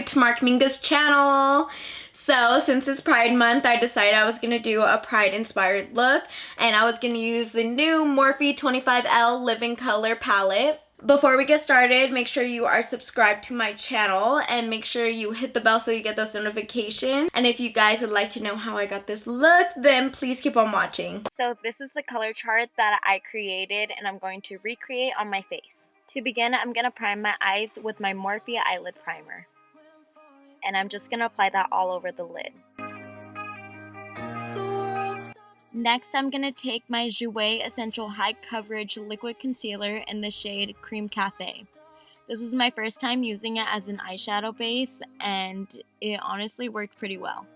to Tamar Kamminga's channel. So since it's Pride Month, I decided I was going to do a Pride inspired look, and I was going to use the new Morphe 25L Living Color palette. Before we get started, make sure you are subscribed to my channel and make sure you hit the bell so you get those notifications. And if you guys would like to know how I got this look, then please keep on watching. So this is the color chart that I created and I'm going to recreate on my face. To begin, I'm going to prime my eyes with my Morphe Eyelid Primer. And I'm just going to apply that all over the lid. Next, I'm going to take my Jouer Essential High Coverage Liquid Concealer in the shade Cream Café. This was my first time using it as an eyeshadow base, and it honestly worked pretty well.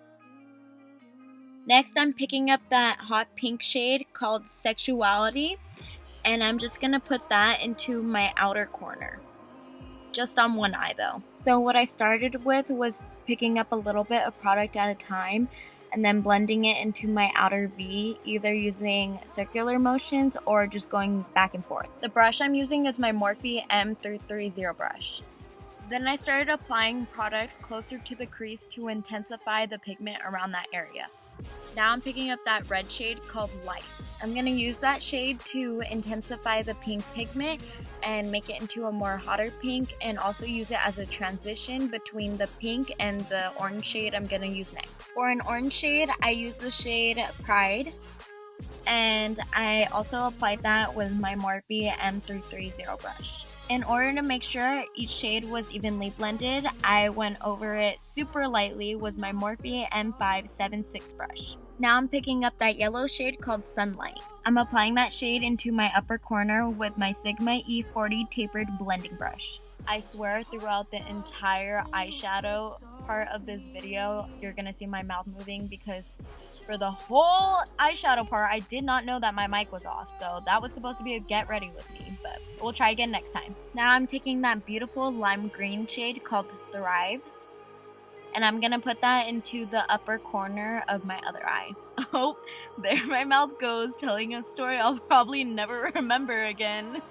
Next, I'm picking up that hot pink shade called Sexuality, and I'm just going to put that into my outer corner. Just on one eye though. So what I started with was picking up a little bit of product at a time and then blending it into my outer V, either using circular motions or just going back and forth. The brush I'm using is my Morphe M330 brush. Then I started applying product closer to the crease to intensify the pigment around that area. Now I'm picking up that red shade called Light. I'm going to use that shade to intensify the pink pigment and make it into a more hotter pink, and also use it as a transition between the pink and the orange shade I'm going to use next. For an orange shade, I use the shade Pride, and I also applied that with my Morphe M330 brush. In order to make sure each shade was evenly blended, I went over it super lightly with my Morphe M576 brush. Now I'm picking up that yellow shade called Sunlight. I'm applying that shade into my upper corner with my Sigma E40 Tapered blending brush. I swear throughout the entire eyeshadow part of this video, you're gonna see my mouth moving because for the whole eyeshadow part, I did not know that my mic was off. So that was supposed to be a get ready with me, but we'll try again next time. Now I'm taking that beautiful lime green shade called Thrive, and I'm gonna put that into the upper corner of my other eye. Oh, there my mouth goes, telling a story I'll probably never remember again.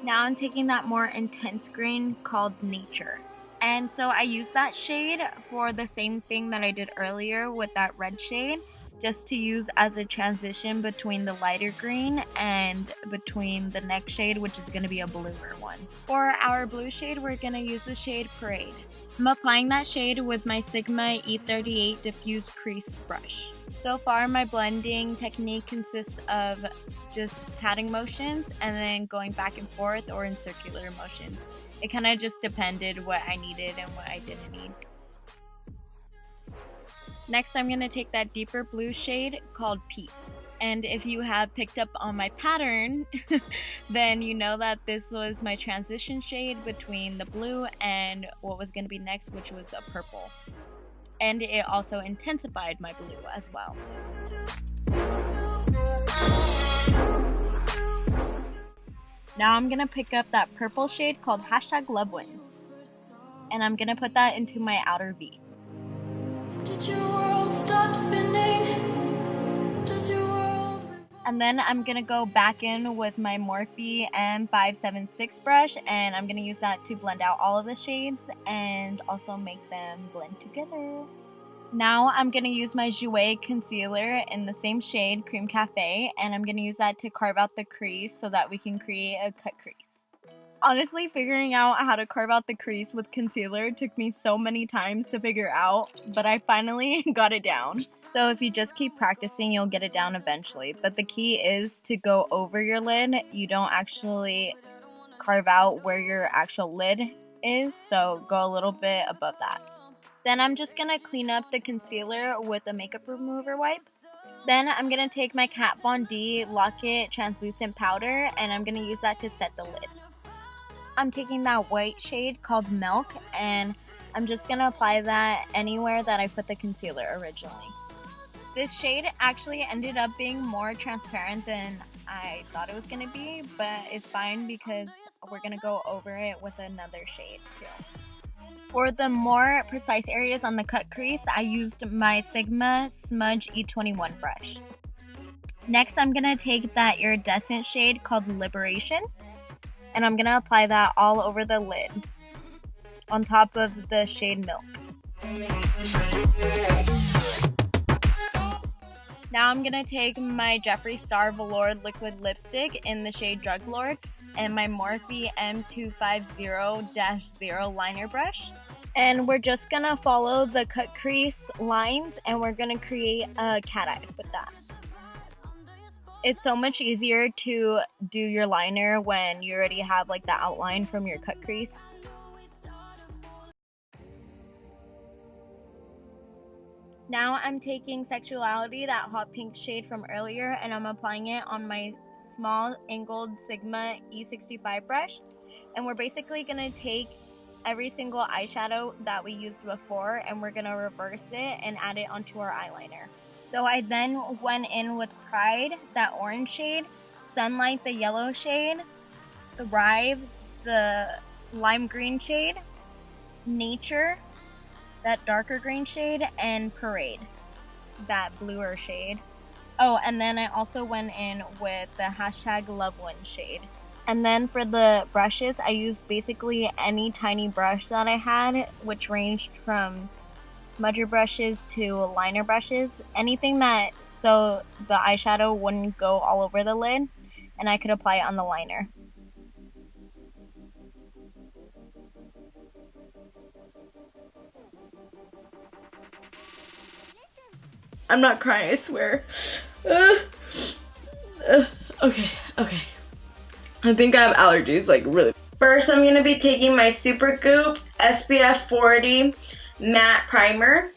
Now I'm taking that more intense green called Nature. And so I used that shade for the same thing that I did earlier with that red shade, just to use as a transition between the lighter green and between the next shade, which is going to be a bluer one. For our blue shade, we're going to use the shade Parade. I'm applying that shade with my Sigma E38 Diffused crease brush. So far, my blending technique consists of just patting motions and then going back and forth or in circular motions. It kind of just depended what I needed and what I didn't need. Next, I'm going to take that deeper blue shade called Peace. And if you have picked up on my pattern, then you know that this was my transition shade between the blue and what was going to be next, which was a purple. And it also intensified my blue as well. Now I'm going to pick up that purple shade called #LoveWins. And I'm going to put that into my outer V. Did your world stop spinning? Does your world... And then I'm going to go back in with my Morphe M576 brush, and I'm going to use that to blend out all of the shades and also make them blend together. Now I'm going to use my Jouer concealer in the same shade, Cream Café, and I'm going to use that to carve out the crease so that we can create a cut crease. Honestly, figuring out how to carve out the crease with concealer took me so many times to figure out, but I finally got it down. So if you just keep practicing, you'll get it down eventually. But the key is to go over your lid. You don't actually carve out where your actual lid is, so go a little bit above that. Then I'm just going to clean up the concealer with a makeup remover wipe. Then I'm going to take my Kat Von D Lock-It translucent powder, and I'm going to use that to set the lid. I'm taking that white shade called Milk, and I'm just going to apply that anywhere that I put the concealer originally. This shade actually ended up being more transparent than I thought it was going to be, but it's fine because we're going to go over it with another shade too. For the more precise areas on the cut crease, I used my Sigma Smudge E21 brush. Next, I'm going to take that iridescent shade called Liberation, and I'm going to apply that all over the lid. on top of the shade Milk. Now I'm going to take my Jeffree Star Velour liquid lipstick in the shade Druglord and my Morphe M250-0 liner brush. And we're just going to follow the cut crease lines and we're going to create a cat eye with that. It's so much easier to do your liner when you already have like the outline from your cut crease. Now I'm taking Sexuality, that hot pink shade from earlier, and I'm applying it on my small angled Sigma E65 brush. And we're basically going to take every single eyeshadow that we used before and we're going to reverse it and add it onto our eyeliner. So I then went in with Pride, that orange shade, Sunlight, the yellow shade, Thrive, the lime green shade, Nature, that darker green shade, and Parade, that bluer shade. Oh, and then I also went in with the hashtag Lovewind shade. And then for the brushes, I used basically any tiny brush that I had, which ranged from smudger brushes to liner brushes. Anything that so the eyeshadow wouldn't go all over the lid, and I could apply it on the liner. I'm not crying, I swear. Okay. I think I have allergies, like really. First, I'm gonna be taking my Supergoop SPF 40 matte primer.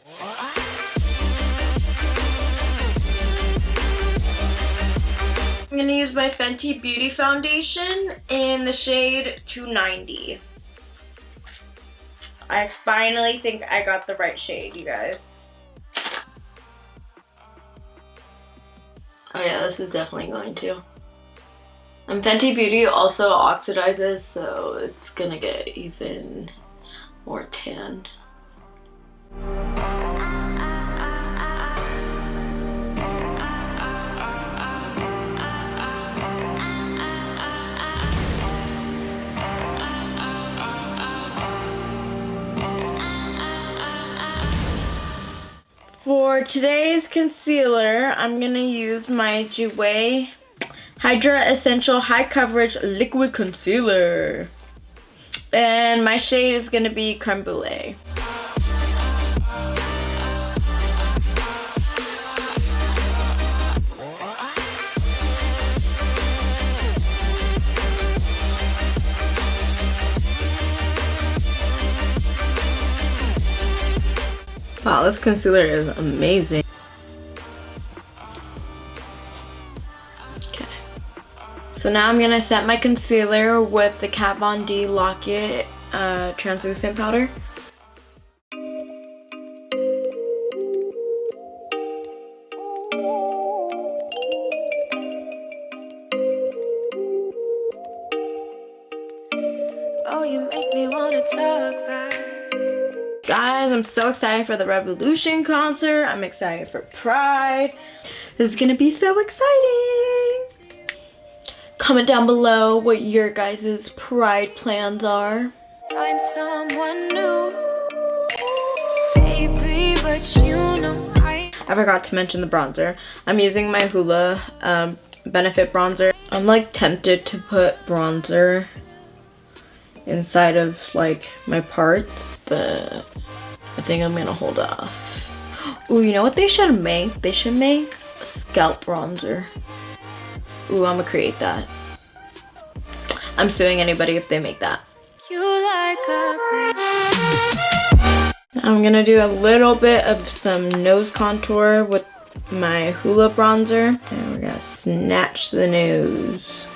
I'm gonna use my Fenty Beauty foundation in the shade 290. I finally think I got the right shade, you guys. Oh yeah, this is definitely going to. And Fenty Beauty also oxidizes, so it's gonna get even more tanned. For today's concealer, I'm gonna use my Jouer Hydra Essential High Coverage Liquid Concealer. And my shade is gonna be Crème Brulee. Wow, this concealer is amazing. Okay. So now I'm gonna set my concealer with the Kat Von D Lock-It translucent powder. Oh, you make me wanna talk back. Guys, I'm so excited for the Revolution concert. I'm excited for Pride. This is gonna be so exciting. Comment down below what your guys' Pride plans are. Find someone new, baby, but you know I forgot to mention the bronzer. I'm using my Hoola Benefit bronzer. I'm like tempted to put bronzer inside of like my parts, but I think I'm gonna hold off. Ooh, you know what they should make? They should make a scalp bronzer. Ooh, I'm gonna create that. I'm suing anybody if they make that. you like a I'm gonna do a little bit of some nose contour with my Hoola bronzer, and we're gonna snatch the nose.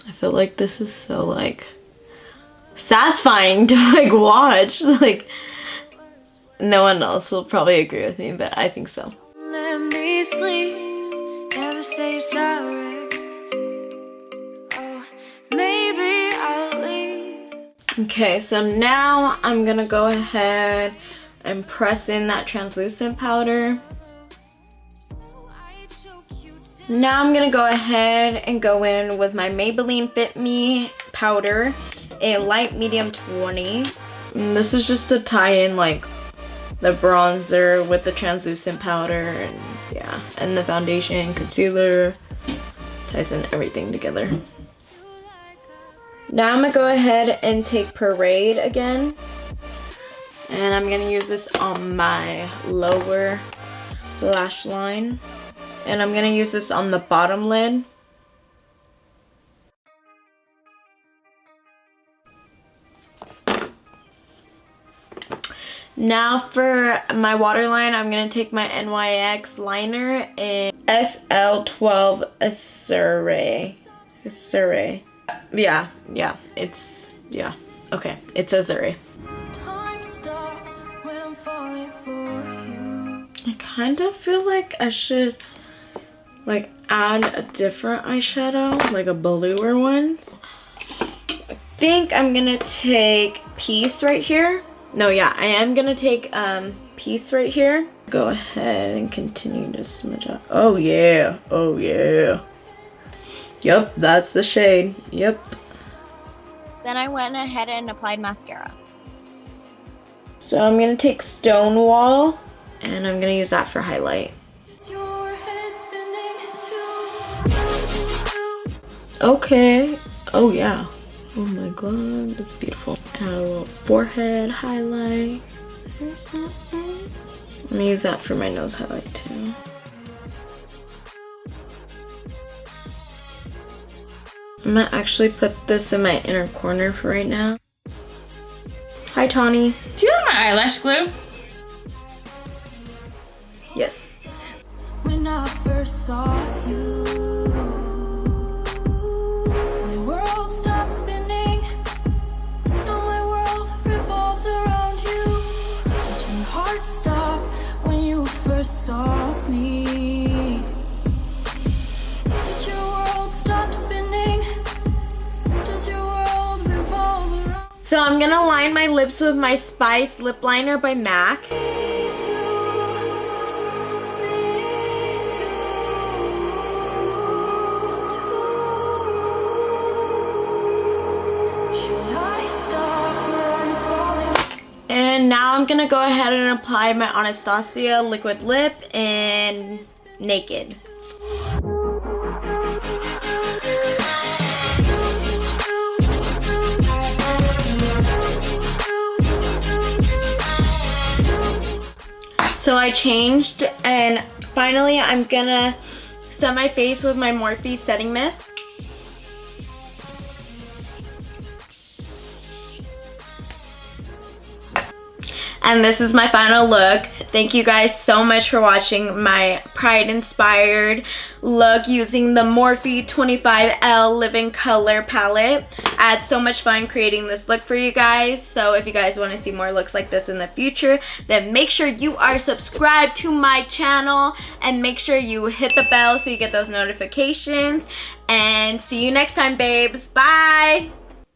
I feel like this is so like satisfying to like watch. Like no one else will probably agree with me, but I think so. let me sleep, never say sorry. Oh, maybe I'll leave. Okay, so now I'm gonna go ahead and press in that translucent powder. Now I'm gonna go ahead and go in with my Maybelline Fit Me powder, a light medium 20. And this is just to tie in like the bronzer with the translucent powder, and yeah, and the foundation, concealer, ties in everything together. Now I'm gonna go ahead and take Parade again, and I'm gonna use this on my lower lash line, and I'm gonna use this on the bottom lid. Now for my waterline, I'm going to take my NYX liner in SL12 Azure. It's Azure. Time stops when I'm falling for you. I kind of feel like I should like add a different eyeshadow, like a bluer one. I think I'm going to take Peace right here. No, yeah, I am gonna take Peace right here. Go ahead and continue to smudge out. Oh yeah, oh yeah. Yep, that's the shade. Yep. Then I went ahead and applied mascara. So I'm gonna take Stonewall, and I'm gonna use that for highlight. Okay. Oh yeah. Oh my god, that's beautiful. Add a little forehead highlight. I'm gonna use that for my nose highlight too. I'm gonna actually put this in my inner corner for right now. Hi, Tawny. Do you have my eyelash glue? Yes. When I first saw you, my world stopped spinning. Now my world revolves around you. Did your heart stop when you first saw me? Did your world stop spinning? Does your world revolve around? So I'm gonna line my lips with my Spice lip liner by MAC. And now I'm gonna go ahead and apply my Anastasia liquid lip in Naked. So I changed, and finally I'm gonna set my face with my Morphe setting mist. And this is my final look. Thank you guys so much for watching my Pride inspired look using the Morphe 25L Live in Color palette. I had so much fun creating this look for you guys. So if you guys want to see more looks like this in the future, then make sure you are subscribed to my channel and make sure you hit the bell so you get those notifications. And see you next time, babes. Bye!